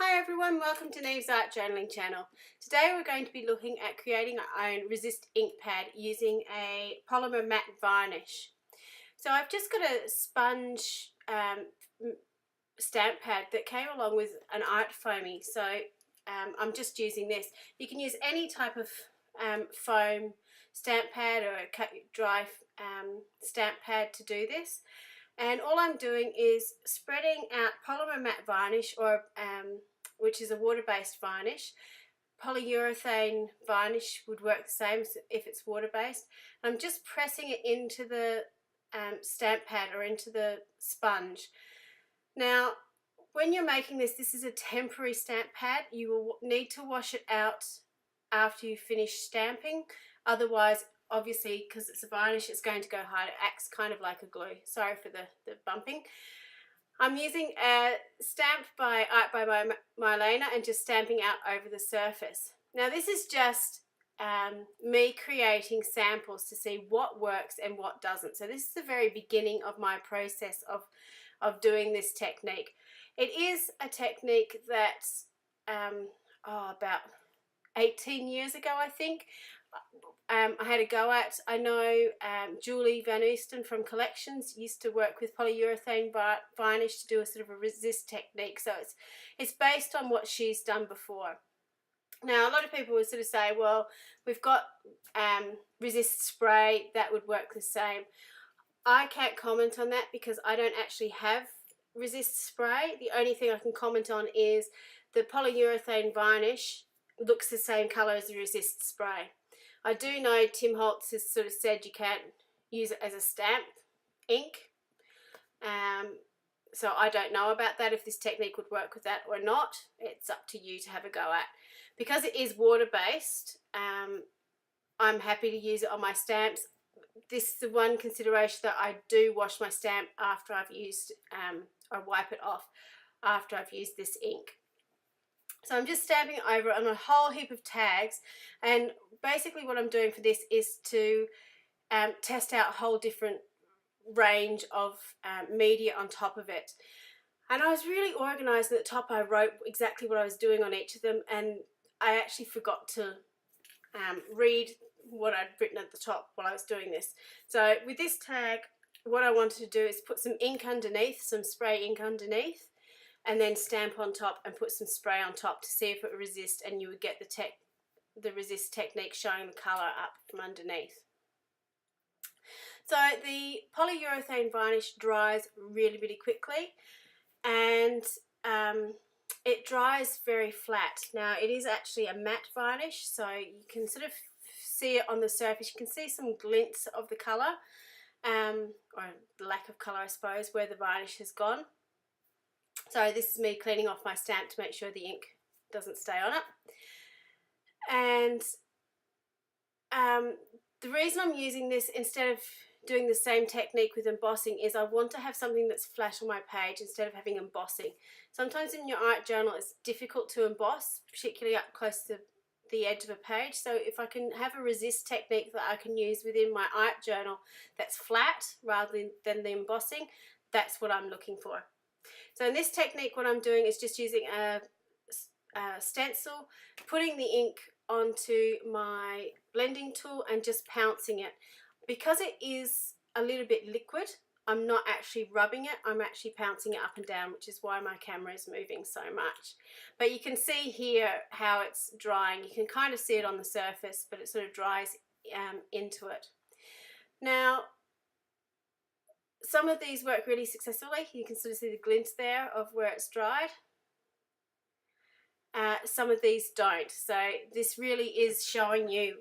Hi everyone, welcome to Niamh's Art Journaling channel. Today we're going to be looking at creating our own resist ink pad using a polymer matte varnish. So I've just got a sponge stamp pad that came along with an art foamy, so I'm just using this. You can use any type of foam stamp pad or a dry stamp pad to do this. And all I'm doing is spreading out polymer matte varnish, or which is a water-based varnish. Polyurethane varnish would work the same if it's water-based. I'm just pressing it into the stamp pad or into the sponge. Now, when you're making this, this is a temporary stamp pad. You will need to wash it out after you finish stamping. Otherwise, obviously, because it's a varnish, it's going to go hard. It acts kind of like a glue. Sorry for the bumping. I'm using a stamped by Art by Marlena and just stamping out over the surface. Now this is just me creating samples to see what works and what doesn't. So this is the very beginning of my process of doing this technique. It is a technique that about 18 years ago, I think, I had a go at. I know Julie Van Oosten from Collections used to work with polyurethane varnish to do a sort of a resist technique. So it's based on what she's done before. Now, a lot of people would sort of say, well, we've got resist spray, that would work the same. I can't comment on that because I don't actually have resist spray. The only thing I can comment on is the polyurethane varnish looks the same colour as the resist spray. I do know Tim Holtz has sort of said you can't use it as a stamp ink. So I don't know about that, if this technique would work with that or not. It's up to you to have a go at. Because it is water-based, I'm happy to use it on my stamps. This is the one consideration, that I do wash my stamp after I've used, or wipe it off after I've used this ink. So I'm just stamping over on a whole heap of tags, and basically what I'm doing for this is to test out a whole different range of media on top of it. And I was really organised. At the top I wrote exactly what I was doing on each of them, and I actually forgot to read what I'd written at the top while I was doing this. So with this tag, what I wanted to do is put some ink underneath, some spray ink underneath, and then stamp on top and put some spray on top to see if it would resist, and you would get the resist technique showing the colour up from underneath. So the polyurethane varnish dries really, really quickly, and it dries very flat. Now it is actually a matte varnish, so you can sort of see it on the surface. You can see some glints of the colour, or the lack of colour, I suppose, where the varnish has gone. So this is me cleaning off my stamp to make sure the ink doesn't stay on it. And the reason I'm using this instead of doing the same technique with embossing is I want to have something that's flat on my page instead of having embossing. Sometimes in your art journal it's difficult to emboss, particularly up close to the edge of a page. So if I can have a resist technique that I can use within my art journal that's flat rather than the embossing, that's what I'm looking for. So in this technique, what I'm doing is just using a stencil, putting the ink onto my blending tool and just pouncing it. Because it is a little bit liquid, I'm not actually rubbing it, I'm actually pouncing it up and down, which is why my camera is moving so much. But you can see here how it's drying. You can kind of see it on the surface, but it sort of dries into it. Now, some of these work really successfully. You can sort of see the glint there of where it's dried. Some of these don't. So this really is showing you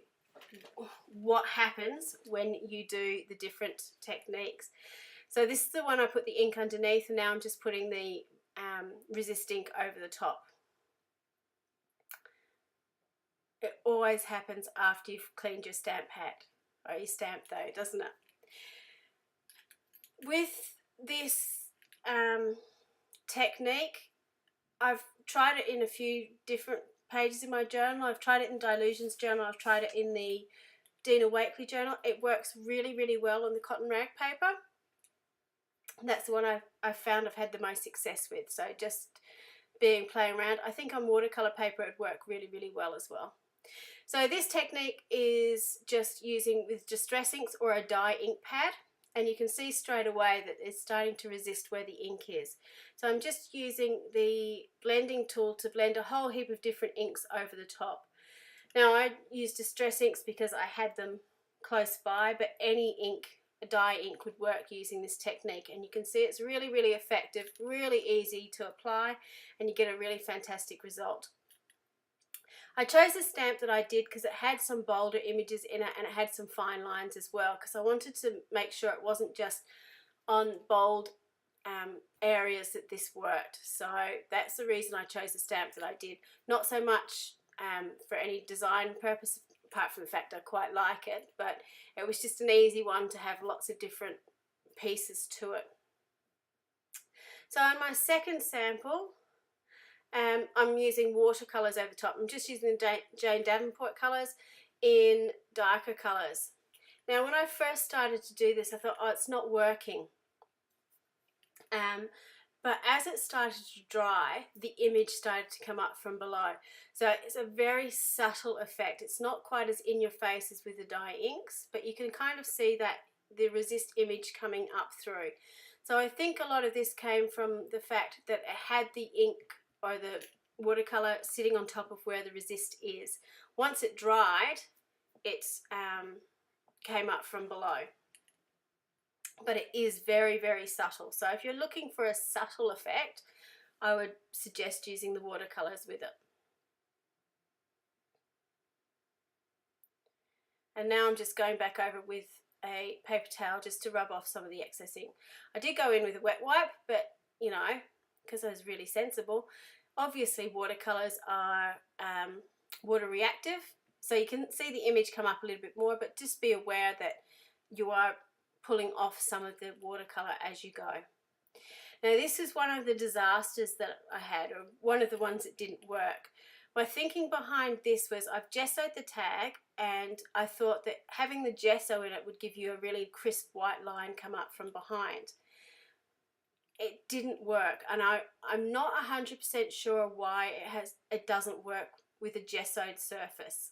what happens when you do the different techniques. So this is the one I put the ink underneath, and now I'm just putting the resist ink over the top. It always happens after you've cleaned your stamp pad, or your stamp though, doesn't it? With this technique, I've tried it in a few different pages in my journal. I've tried it in Dilution's journal, I've tried it in the Dina Wakley journal. It works really, really well on the cotton rag paper. And that's the one I've found I've had the most success with. So just playing around, I think on watercolor paper it would work really, really well as well. So this technique is just using with distress inks or a dye ink pad, and you can see straight away that it's starting to resist where the ink is. So I'm just using the blending tool to blend a whole heap of different inks over the top. Now I use distress inks because I had them close by, but any ink, a dye ink, would work using this technique, and you can see it's really, really effective, really easy to apply, and you get a really fantastic result. I chose a stamp that I did because it had some bolder images in it, and it had some fine lines as well, because I wanted to make sure it wasn't just on bold areas that this worked. So that's the reason I chose the stamp that I did. Not so much for any design purpose, apart from the fact I quite like it, but it was just an easy one to have lots of different pieces to it. So on my second sample, I'm using watercolours over the top. I'm just using the Jane Davenport colours in darker colours. Now when I first started to do this, I thought, oh, it's not working. But as it started to dry, the image started to come up from below. So it's a very subtle effect. It's not quite as in your face as with the dye inks, but you can kind of see that the resist image coming up through. So I think a lot of this came from the fact that it had the ink or the watercolour sitting on top of where the resist is. Once it dried, it came up from below. But it is very, very subtle. So if you're looking for a subtle effect, I would suggest using the watercolours with it. And now I'm just going back over with a paper towel just to rub off some of the excess ink. I did go in with a wet wipe, but you know, because I was really sensible. Obviously watercolours are water reactive, so you can see the image come up a little bit more, but just be aware that you are pulling off some of the watercolour as you go. Now this is one of the disasters that I had, or one of the ones that didn't work. My thinking behind this was I've gessoed the tag, and I thought that having the gesso in it would give you a really crisp white line come up from behind. It didn't work, and I'm not 100% sure why it doesn't work with a gessoed surface.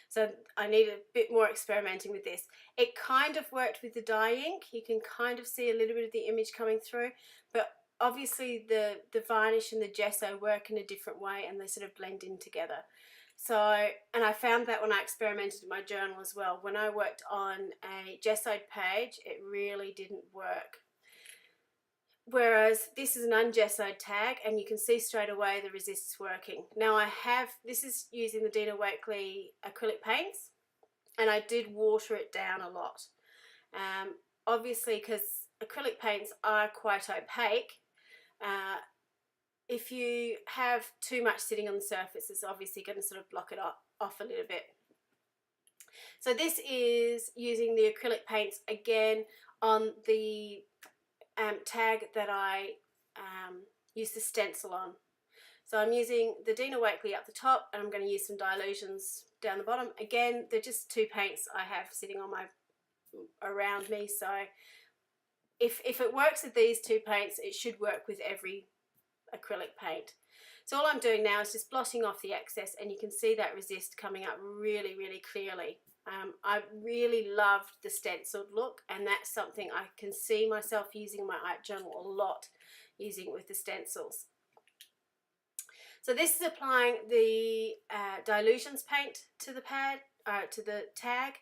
So I need a bit more experimenting with this. It kind of worked with the dye ink. You can kind of see a little bit of the image coming through, but obviously the varnish and the gesso work in a different way, and they sort of blend in together. So, and I found that when I experimented in my journal as well. When I worked on a gessoed page, it really didn't work. Whereas this is an ungessoed tag, and you can see straight away the resist is working. Now this is using the Dina Wakley acrylic paints, and I did water it down a lot. Obviously, because acrylic paints are quite opaque, if you have too much sitting on the surface, it's obviously going to sort of block it off a little bit. So this is using the acrylic paints again on the tag that I used the stencil on. So I'm using the Dina Wakley up the top, and I'm going to use some dilutions down the bottom. Again, they're just two paints I have sitting on around me, so if it works with these two paints, it should work with every acrylic paint. So all I'm doing now is just blotting off the excess, and you can see that resist coming up really, really clearly. I really loved the stenciled look, and that's something I can see myself using in my art journal a lot, using with the stencils. So this is applying the dilutions paint to the pad, to the tag.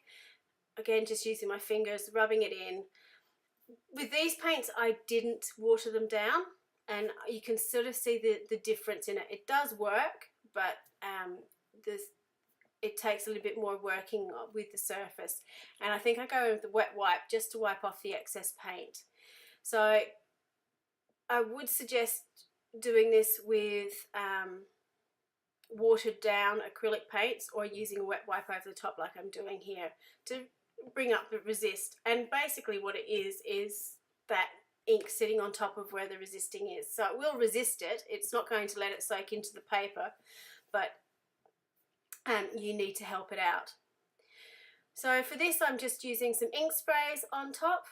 Again, just using my fingers, rubbing it in. With these paints, I didn't water them down, and you can sort of see the difference in it. It does work, but it takes a little bit more working with the surface. And I think I go with the wet wipe just to wipe off the excess paint. So I would suggest doing this with watered down acrylic paints, or using a wet wipe over the top like I'm doing here to bring up the resist. And basically what it is that ink sitting on top of where the resisting is. So it will resist it. It's not going to let it soak into the paper, but you need to help it out. So for this, I'm just using some ink sprays on top,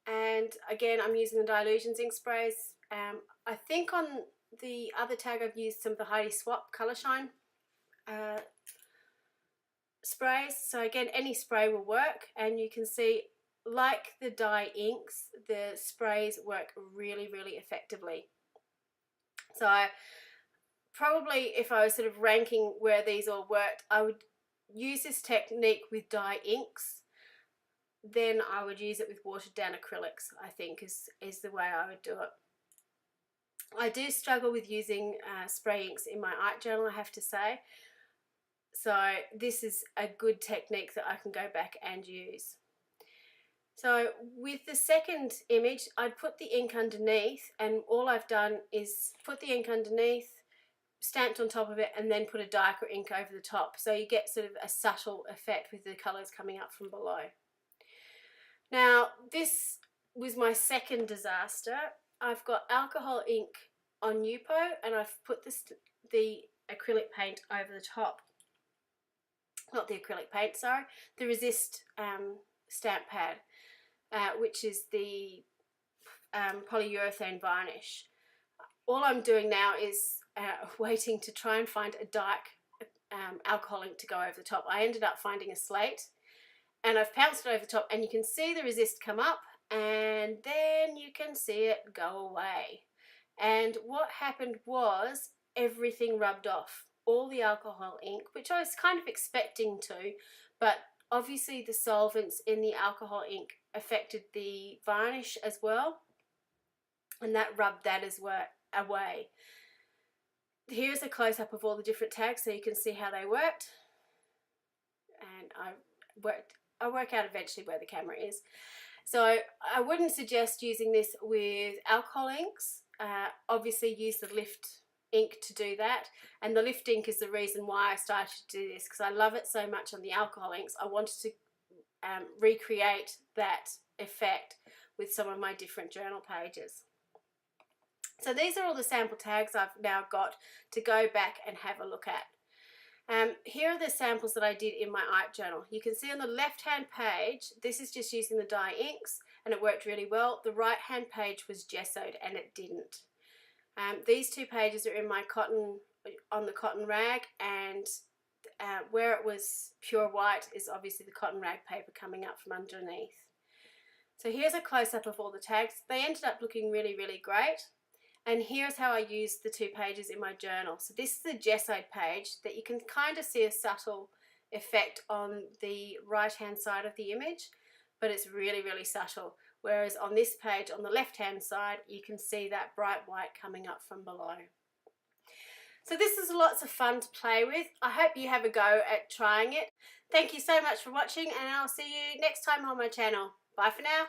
and again I'm using the dilutions ink sprays I think on the other tag I've used some of the Heidi Swap Colour Shine sprays. So again, any spray will work, and you can see, like the dye inks, the sprays work really, really effectively. So probably if I was sort of ranking where these all worked, I would use this technique with dye inks, then I would use it with watered down acrylics, I think is the way I would do it. I do struggle with using spray inks in my art journal, I have to say. So this is a good technique that I can go back and use. So with the second image, I'd put the ink underneath, and all I've done is put the ink underneath, stamped on top of it, and then put a darker ink over the top. So you get sort of a subtle effect with the colours coming up from below. Now, this was my second disaster. I've got alcohol ink on Yupo, and I've put the acrylic paint over the top. Not the acrylic paint, sorry, the Resist stamp pad, which is the polyurethane varnish. All I'm doing now is waiting to try and find a dark alcohol ink to go over the top. I ended up finding a slate, and I've pounced it over the top, and you can see the Resist come up, and then you can see it go away. And what happened was everything rubbed off, all the alcohol ink, which I was kind of expecting to, but obviously the solvents in the alcohol ink affected the varnish as well, and that rubbed that as well away. Here's a close-up of all the different tags so you can see how they worked, and I work out eventually where the camera is. So I wouldn't suggest using this with alcohol inks. Obviously use the Lift ink to do that, and the Lift ink is the reason why I started to do this, because I love it so much on the alcohol inks. I wanted to recreate that effect with some of my different journal pages. So these are all the sample tags I've now got to go back and have a look at. Here are the samples that I did in my art journal. You can see on the left hand page, this is just using the dye inks, and it worked really well. The right hand page was gessoed, and it didn't. These two pages are in my on the cotton rag, and where it was pure white is obviously the cotton rag paper coming up from underneath. So here's a close-up of all the tags. They ended up looking really, really great. And here's how I used the two pages in my journal. So this is the gessoed page that you can kind of see a subtle effect on the right-hand side of the image, but it's really, really subtle. Whereas on this page, on the left-hand side, you can see that bright white coming up from below. So this is lots of fun to play with. I hope you have a go at trying it. Thank you so much for watching, and I'll see you next time on my channel. Bye for now.